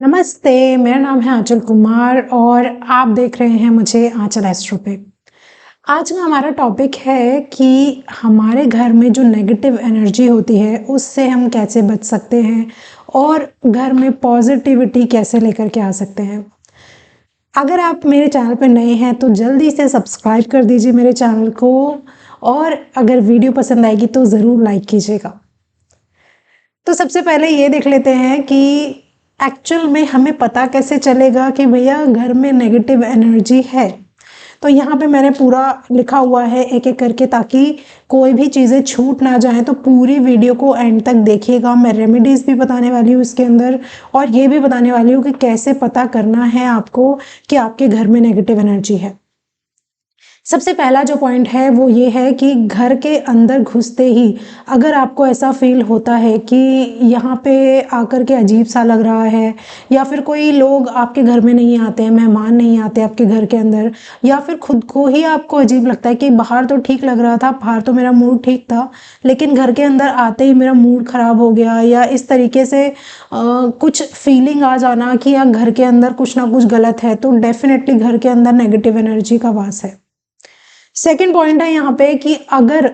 नमस्ते, मेरा नाम है आंचल कुमार और आप देख रहे हैं मुझे आंचल एस्ट्रो पे। आज का हमारा टॉपिक है कि हमारे घर में जो नेगेटिव एनर्जी होती है उससे हम कैसे बच सकते हैं और घर में पॉजिटिविटी कैसे लेकर के आ सकते हैं। अगर आप मेरे चैनल पे नए हैं तो जल्दी से सब्सक्राइब कर दीजिए मेरे चैनल को और अगर वीडियो पसंद आएगी तो ज़रूर लाइक कीजिएगा। तो सबसे पहले ये देख लेते हैं कि एक्चुअल में हमें पता कैसे चलेगा कि भैया घर में नेगेटिव एनर्जी है। तो यहाँ पे मैंने पूरा लिखा हुआ है एक एक करके, ताकि कोई भी चीज़ें छूट ना जाएं। तो पूरी वीडियो को एंड तक देखिएगा। मैं रेमेडीज़ भी बताने वाली हूँ इसके अंदर और ये भी बताने वाली हूँ कि कैसे पता करना है आपको कि आपके घर में नेगेटिव एनर्जी है। सबसे पहला जो पॉइंट है वो ये है कि घर के अंदर घुसते ही अगर आपको ऐसा फील होता है कि यहाँ पे आकर के अजीब सा लग रहा है, या फिर कोई लोग आपके घर में नहीं आते हैं, मेहमान नहीं आते आपके घर के अंदर, या फिर खुद को ही आपको अजीब लगता है कि बाहर तो ठीक लग रहा था, बाहर तो मेरा मूड ठीक था, लेकिन घर के अंदर आते ही मेरा मूड ख़राब हो गया, या इस तरीके से कुछ फीलिंग आ जाना कि यार घर के अंदर कुछ ना कुछ गलत है, तो डेफिनेटली घर के अंदर नेगेटिव एनर्जी का वास है। सेकंड पॉइंट है यहाँ पे कि अगर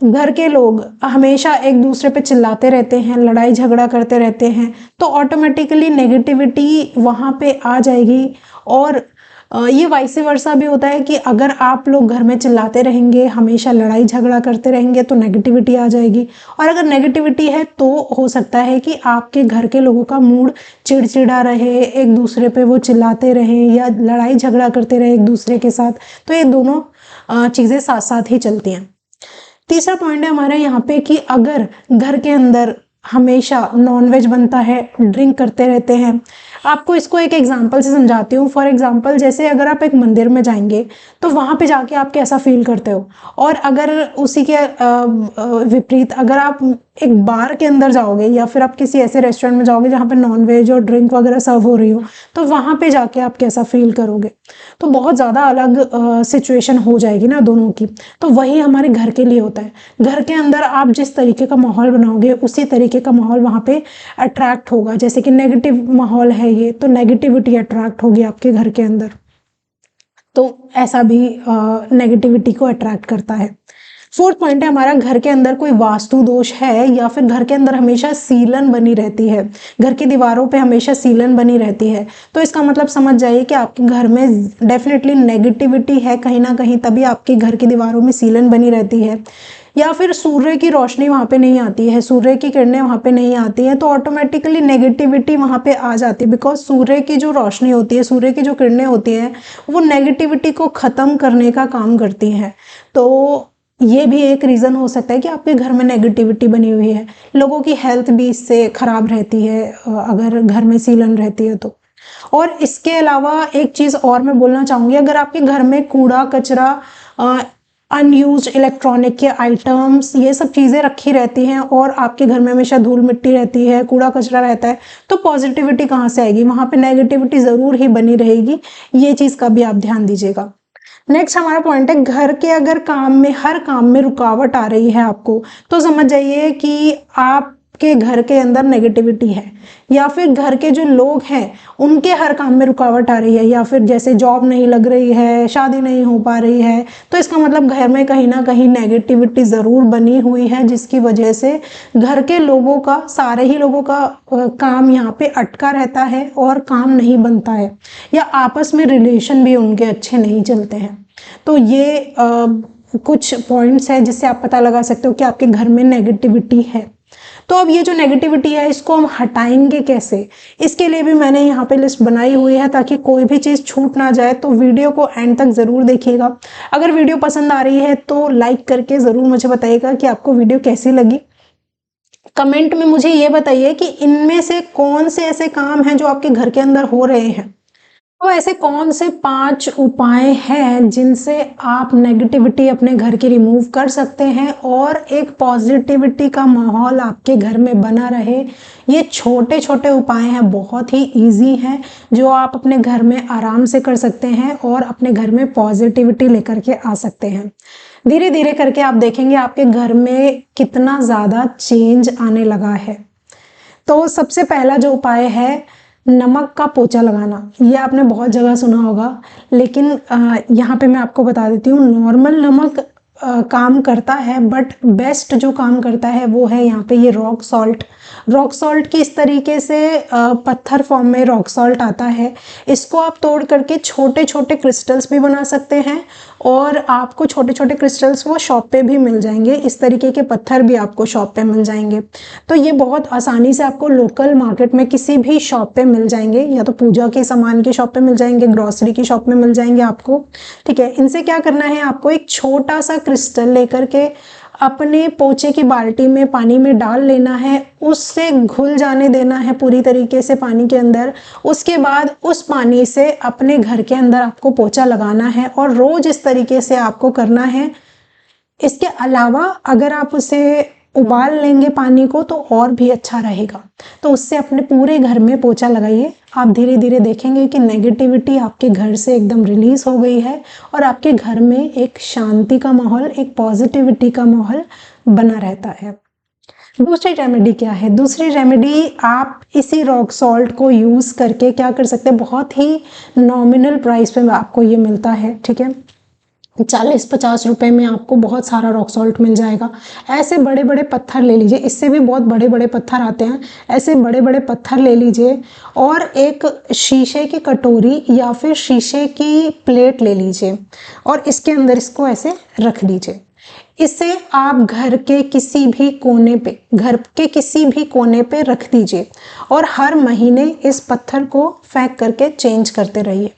घर के लोग हमेशा एक दूसरे पे चिल्लाते रहते हैं, लड़ाई झगड़ा करते रहते हैं, तो ऑटोमेटिकली नेगेटिविटी वहाँ पे आ जाएगी। और ये वाइस वर्सा भी होता है कि अगर आप लोग घर में चिल्लाते रहेंगे, हमेशा लड़ाई झगड़ा करते रहेंगे, तो नेगेटिविटी आ जाएगी। और अगर नेगेटिविटी है तो हो सकता है कि आपके घर के लोगों का मूड चिड़चिड़ा रहे, एक दूसरे पे वो चिल्लाते रहें या लड़ाई झगड़ा करते रहे एक दूसरे के साथ। तो ये दोनों चीज़ें साथ साथ ही चलती हैं। तीसरा पॉइंट है हमारा यहाँ पे कि अगर घर के अंदर हमेशा नॉनवेज बनता है, ड्रिंक करते रहते हैं। आपको इसको एक एग्जांपल से समझाती हूँ। फॉर एग्जांपल, जैसे अगर आप एक मंदिर में जाएंगे तो वहाँ पे जाके आप कैसा फील करते हो, और अगर उसी के विपरीत अगर आप एक बार के अंदर जाओगे या फिर आप किसी ऐसे रेस्टोरेंट में जाओगे जहाँ पे नॉनवेज और ड्रिंक वगैरह सर्व हो रही हो, तो वहाँ पे जाके आप कैसा फील करोगे। तो बहुत ज़्यादा अलग सिचुएशन हो जाएगी ना दोनों की। तो वही हमारे घर के लिए होता है। घर के अंदर आप जिस तरीके का माहौल बनाओगे उसी तरीके का माहौल वहाँ पे अट्रैक्ट होगा। जैसे कि नेगेटिव माहौल है ये, तो नेगेटिविटी अट्रैक्ट होगी आपके घर के अंदर। तो ऐसा भी नेगेटिविटी को अट्रैक्ट करता है। फोर्थ पॉइंट है हमारा, घर के अंदर कोई वास्तु दोष है या फिर घर के अंदर हमेशा सीलन बनी रहती है, घर की दीवारों पे हमेशा सीलन बनी रहती है, तो इसका मतलब समझ जाइए कि आपके घर में डेफिनेटली नेगेटिविटी है कहीं ना कहीं, तभी आपके घर की दीवारों में सीलन बनी रहती है। या फिर सूर्य की रोशनी वहाँ पे नहीं आती है, सूर्य की किरणें वहाँ पे नहीं आती हैं, तो ऑटोमेटिकली नेगेटिविटी वहाँ पे आ जाती है। बिकॉज सूर्य की जो रोशनी होती है, सूर्य की जो किरणें होती हैं, वो नेगेटिविटी को ख़त्म करने का काम करती हैं। तो ये भी एक रीज़न हो सकता है कि आपके घर में नेगेटिविटी बनी हुई है। लोगों की हेल्थ भी इससे ख़राब रहती है अगर घर में सीलन रहती है तो। और इसके अलावा एक चीज़ और मैं बोलना चाहूँगी, अगर आपके घर में कूड़ा कचरा, अनयूज्ड इलेक्ट्रॉनिक के आइटम्स, ये सब चीज़ें रखी रहती हैं और आपके घर में हमेशा धूल मिट्टी रहती है, कूड़ा कचरा रहता है, तो पॉजिटिविटी कहाँ से आएगी, वहाँ पे नेगेटिविटी ज़रूर ही बनी रहेगी। ये चीज़ का भी आप ध्यान दीजिएगा। नेक्स्ट हमारा पॉइंट है, घर के अगर काम में, हर काम में रुकावट आ रही है आपको, तो समझ जाइए कि आपके घर के अंदर नेगेटिविटी है, या फिर घर के जो लोग हैं उनके हर काम में रुकावट आ रही है, या फिर जैसे जॉब नहीं लग रही है, शादी नहीं हो पा रही है, तो इसका मतलब घर में कहीं ना कहीं नेगेटिविटी ज़रूर बनी हुई है, जिसकी वजह से घर के लोगों का, सारे ही लोगों का काम यहाँ पे अटका रहता है और काम नहीं बनता है, या आपस में रिलेशन भी उनके अच्छे नहीं चलते हैं। तो ये कुछ पॉइंट्स है जिससे आप पता लगा सकते हो कि आपके घर में नेगेटिविटी है। तो अब ये जो नेगेटिविटी है इसको हम हटाएंगे कैसे, इसके लिए भी मैंने यहाँ पे लिस्ट बनाई हुई है, ताकि कोई भी चीज़ छूट ना जाए। तो वीडियो को एंड तक ज़रूर देखिएगा। अगर वीडियो पसंद आ रही है तो लाइक करके ज़रूर मुझे बताइएगा कि आपको वीडियो कैसी लगी। कमेंट में मुझे ये बताइए कि इनमें से कौन से ऐसे काम हैं जो आपके घर के अंदर हो रहे हैं। तो ऐसे कौन से 5 उपाय हैं जिनसे आप नेगेटिविटी अपने घर की रिमूव कर सकते हैं और एक पॉजिटिविटी का माहौल आपके घर में बना रहे। ये छोटे छोटे उपाय हैं, बहुत ही इजी हैं, जो आप अपने घर में आराम से कर सकते हैं और अपने घर में पॉजिटिविटी लेकर के आ सकते हैं। धीरे धीरे करके आप देखेंगे आपके घर में कितना ज़्यादा चेंज आने लगा है। तो सबसे पहला जो उपाय है, नमक का पोछा लगाना, ये आपने बहुत जगह सुना होगा, लेकिन यहाँ पे मैं आपको बता देती हूँ, नॉर्मल नमक काम करता है, बट बेस्ट जो काम करता है वो है यहाँ पे ये रॉक सॉल्ट। रॉक सॉल्ट की इस तरीके से पत्थर फॉर्म में रॉक सॉल्ट आता है। इसको आप तोड़ करके छोटे छोटे क्रिस्टल्स भी बना सकते हैं, और आपको छोटे छोटे क्रिस्टल्स वो शॉप पे भी मिल जाएंगे। इस तरीके के पत्थर भी आपको शॉप पे मिल जाएंगे। तो ये बहुत आसानी से आपको लोकल मार्केट में किसी भी शॉप पे मिल जाएंगे, या तो पूजा के सामान की शॉप पे मिल जाएंगे, ग्रॉसरी की शॉप में मिल जाएंगे आपको। ठीक है, इनसे क्या करना है, आपको एक छोटा सा क्रिस्टल लेकर के अपने पोछे की बाल्टी में पानी में डाल लेना है, उससे घुल जाने देना है पूरी तरीके से पानी के अंदर। उसके बाद उस पानी से अपने घर के अंदर आपको पोछा लगाना है, और रोज इस तरीके से आपको करना है। इसके अलावा अगर आप उसे उबाल लेंगे पानी को तो और भी अच्छा रहेगा। तो उससे अपने पूरे घर में पोछा लगाइए। आप धीरे धीरे देखेंगे कि नेगेटिविटी आपके घर से एकदम रिलीज हो गई है, और आपके घर में एक शांति का माहौल, एक पॉजिटिविटी का माहौल बना रहता है। दूसरी रेमेडी क्या है? दूसरी रेमेडी, आप इसी रॉक सॉल्ट को यूज करके क्या कर सकते हैं, बहुत ही नॉमिनल प्राइस पे आपको ये मिलता है। ठीक है, 40-50 रुपए में आपको बहुत सारा रॉक सॉल्ट मिल जाएगा। ऐसे बड़े बड़े पत्थर ले लीजिए, इससे भी बहुत बड़े बड़े पत्थर आते हैं। ऐसे बड़े बड़े पत्थर ले लीजिए, और एक शीशे की कटोरी या फिर शीशे की प्लेट ले लीजिए, और इसके अंदर इसको ऐसे रख दीजिए। इसे आप घर के किसी भी कोने पे रख दीजिए, और हर महीने इस पत्थर को फेंक करके चेंज करते रहिए।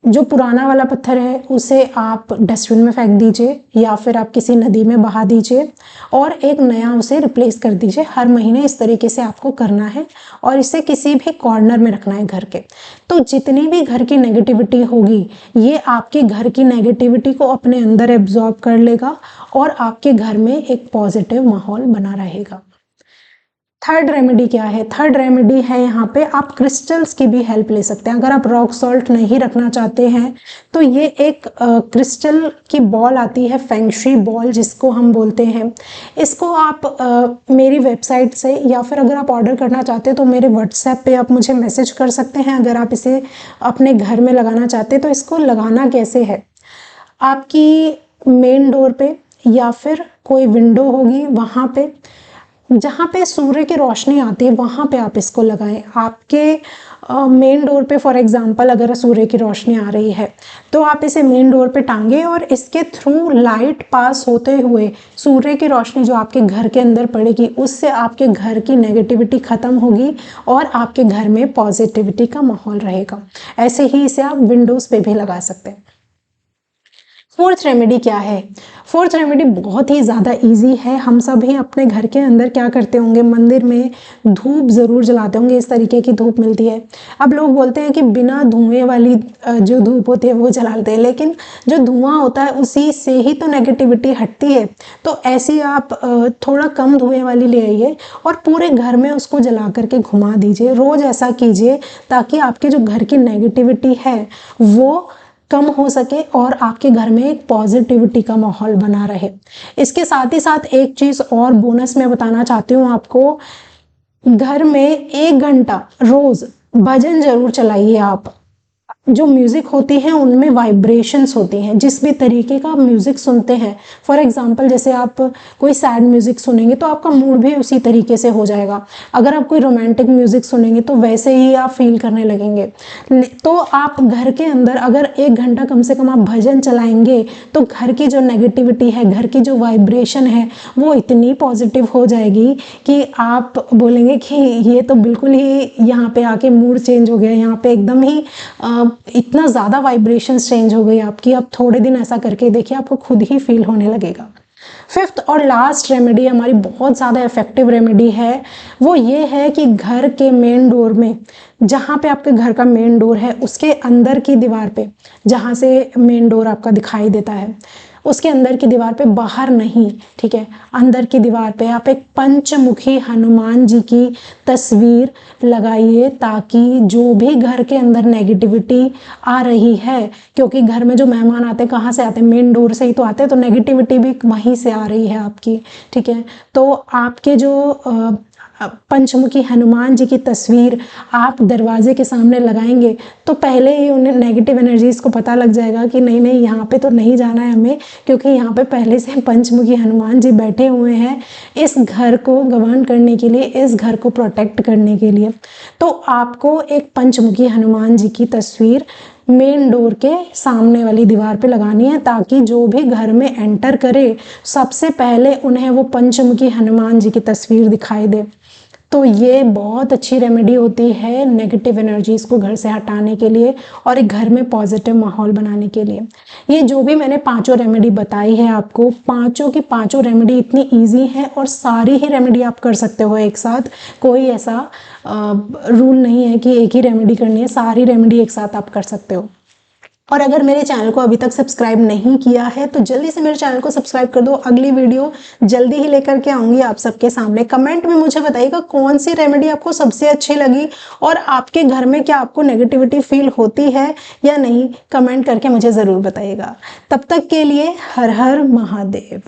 जो पुराना वाला पत्थर है उसे आप डस्टबिन में फेंक दीजिए, या फिर आप किसी नदी में बहा दीजिए, और एक नया उसे रिप्लेस कर दीजिए। हर महीने इस तरीके से आपको करना है, और इसे किसी भी कॉर्नर में रखना है घर के। तो जितनी भी घर की नेगेटिविटी होगी, ये आपके घर की नेगेटिविटी को अपने अंदर एब्जॉर्ब कर लेगा, और आपके घर में एक पॉजिटिव माहौल बना रहेगा। थर्ड रेमेडी क्या है? थर्ड रेमेडी है, यहाँ पे आप क्रिस्टल्स की भी हेल्प ले सकते हैं। अगर आप रॉक सॉल्ट नहीं रखना चाहते हैं तो ये एक क्रिस्टल की बॉल आती है, फेंगशुई बॉल जिसको हम बोलते हैं। इसको आप मेरी वेबसाइट से, या फिर अगर आप ऑर्डर करना चाहते हैं तो मेरे व्हाट्सएप पे आप मुझे मैसेज कर सकते हैं। अगर आप इसे अपने घर में लगाना चाहते हैं तो इसको लगाना कैसे है, आपकी मेन डोर पे या फिर कोई विंडो होगी, वहाँ पे जहाँ पे सूर्य की रोशनी आती है वहाँ पे आप इसको लगाएं। आपके मेन डोर पे फॉर एग्जांपल अगर सूर्य की रोशनी आ रही है तो आप इसे मेन डोर पे टांगे, और इसके थ्रू लाइट पास होते हुए सूर्य की रोशनी जो आपके घर के अंदर पड़ेगी, उससे आपके घर की नेगेटिविटी ख़त्म होगी, और आपके घर में पॉजिटिविटी का माहौल रहेगा। ऐसे ही इसे आप विंडोज़ पे भी लगा सकते हैं। फोर्थ रेमेडी क्या है? फोर्थ रेमेडी बहुत ही ज़्यादा इजी है। हम सभी अपने घर के अंदर क्या करते होंगे, मंदिर में धूप ज़रूर जलाते होंगे। इस तरीके की धूप मिलती है। अब लोग बोलते हैं कि बिना धुएं वाली जो धूप होती है वो जलाते हैं, लेकिन जो धुआं होता है उसी से ही तो नेगेटिविटी हटती है। तो ऐसी आप थोड़ा कम धुएं वाली ले आइए, और पूरे घर में उसको जला करके घुमा दीजिए। रोज़ ऐसा कीजिए, ताकि आपके जो घर की नेगेटिविटी है वो कम हो सके, और आपके घर में एक पॉजिटिविटी का माहौल बना रहे। इसके साथ ही साथ एक चीज़ और बोनस में बताना चाहती हूँ आपको, घर में 1 घंटा रोज़ भजन जरूर चलाइए। आप जो म्यूज़िक होती है उनमें वाइब्रेशंस होती हैं। जिस भी तरीके का आप म्यूज़िक सुनते हैं, फॉर एग्जांपल जैसे आप कोई सैड म्यूज़िक सुनेंगे तो आपका मूड भी उसी तरीके से हो जाएगा। अगर आप कोई रोमांटिक म्यूज़िक सुनेंगे तो वैसे ही आप फील करने लगेंगे। तो आप घर के अंदर अगर 1 घंटा कम से कम आप भजन चलाएंगे तो घर की जो नेगेटिविटी है, घर की जो वाइब्रेशन है वो इतनी पॉजिटिव हो जाएगी कि आप बोलेंगे कि ये तो बिल्कुल ही यहाँ पे आके मूड चेंज हो गया, यहाँ पे एकदम ही इतना ज़्यादा वाइब्रेशन चेंज हो गई आपकी। अब थोड़े दिन ऐसा करके देखिए, आपको खुद ही फील होने लगेगा। फिफ्थ और लास्ट रेमेडी हमारी बहुत ज़्यादा इफेक्टिव रेमेडी है, वो ये है कि घर के मेन डोर में, जहाँ पे आपके घर का मेन डोर है उसके अंदर की दीवार पे, जहाँ से मेन डोर आपका दिखाई देता है उसके अंदर की दीवार पे, बाहर नहीं, ठीक है, अंदर की दीवार पे आप एक पंचमुखी हनुमान जी की तस्वीर लगाइए, ताकि जो भी घर के अंदर नेगेटिविटी आ रही है, क्योंकि घर में जो मेहमान आते हैं कहाँ से आते हैं, मेन डोर से ही तो आते हैं, तो नेगेटिविटी भी वहीं से आ रही है आपकी। ठीक है, तो आपके जो पंचमुखी हनुमान जी की तस्वीर आप दरवाजे के सामने लगाएंगे तो पहले ही उन्हें नेगेटिव एनर्जीज को पता लग जाएगा कि नहीं नहीं यहाँ पे तो नहीं जाना है हमें, क्योंकि यहाँ पे पहले से पंचमुखी हनुमान जी बैठे हुए हैं इस घर को गवर्न करने के लिए, इस घर को प्रोटेक्ट करने के लिए। तो आपको एक पंचमुखी हनुमान जी की तस्वीर मेन डोर के सामने वाली दीवार पे लगानी है, ताकि जो भी घर में एंटर करे सबसे पहले उन्हें वो पंचमुखी हनुमान जी की तस्वीर दिखाई दे। तो ये बहुत अच्छी रेमेडी होती है नेगेटिव एनर्जीज को घर से हटाने के लिए और एक घर में पॉजिटिव माहौल बनाने के लिए। ये जो भी मैंने पांचों रेमेडी बताई है आपको, पांचों की पांचों रेमेडी इतनी इजी है और सारी ही रेमेडी आप कर सकते हो एक साथ। कोई ऐसा रूल नहीं है कि एक ही रेमेडी करनी है, सारी रेमेडी एक साथ आप कर सकते हो। और अगर मेरे चैनल को अभी तक सब्सक्राइब नहीं किया है तो जल्दी से मेरे चैनल को सब्सक्राइब कर दो। अगली वीडियो जल्दी ही लेकर के आऊंगी आप सबके सामने। कमेंट में मुझे बताइएगा कौन सी रेमेडी आपको सबसे अच्छी लगी और आपके घर में क्या आपको नेगेटिविटी फील होती है या नहीं, कमेंट करके मुझे ज़रूर बताइएगा। तब तक के लिए हर हर महादेव।